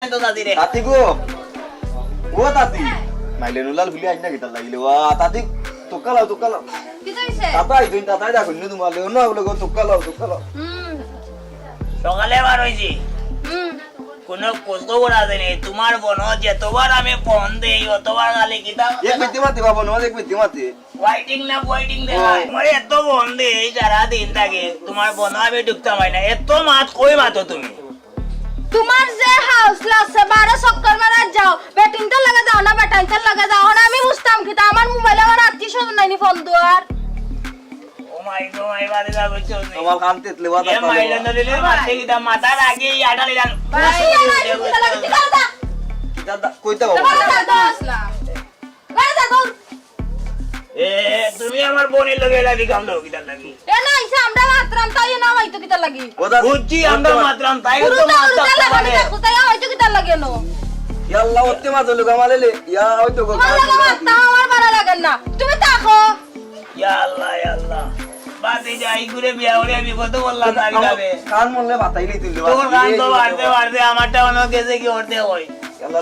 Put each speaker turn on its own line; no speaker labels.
তাতি গো ও তাতি মাইলে নুলাল ভুলি আইনা কিতা লাগিলে ওয়া তাতি তোকালাও
কি কইছে
তাতাই দুই তাতাই দেখো নি তোমালে না বলে গো তোকালাও
সকালে বার হইছি কোন কষ্ট করা দেনি তোমার বোন যেতবার আমি ফোন দেই অতবার গালি কিতা
এক মিনিট মাতে বাবা নো এক মিনিট মাতে
ওয়াইটিং দেখায় মানে এত ফোন দেই সারা দিন থাকে তোমার বোন আমি ঢুকতাম না এত মাত কই মাতো তুমি
তোমার যে হাউসলা আছে 12 চক্কর মারা যাও বেটিংটা লাগা দাও না বেটাইটা লাগা দাও না আমি বুঝতাম কি আমার মোবাইলে আমার আত্মীয় স্বজন নাইনি ফোন দুয়ার
ও মাই গো মাই বাদে যা বলছো
তোমার কানতে লেবা
এ মাইলে নলিলে মারতে কিতা মাথা লাগে ইয়াটা লিলান
ভাই কিতা লাগা দিকা দা
কিতা কইতা বাবা
বাবা দাও আসলা বাবা দাও
এ তুমি আমার বোনের লগে লাগি কাম দাও কিতা লাগি
এ না ইসা আমরা মাত্রাম তাই না হয়তো কিতা লাগি
ওদা
বুঝছি আমরা মাত্রাম তাই তো
পুরো
মাত্রা
লাগানি দেখো তাই হয়তো কিতা লাগে নো
ইয়াল্লাহ ওতে মা দলু গামালেলে ইয়া হয়তো গো
আমার লাগা মাত্রা আমার ভালো লাগে না তুমি তাকো
ইয়া আল্লাহ বাদে যাই ঘুরে বিয়া হলে আমি কত বললাম না কিভাবে
কান মনলে বাতাইলি তুই
তোর গান তো বাড়তে আমারটা অন্য গেছে কি করতে হয়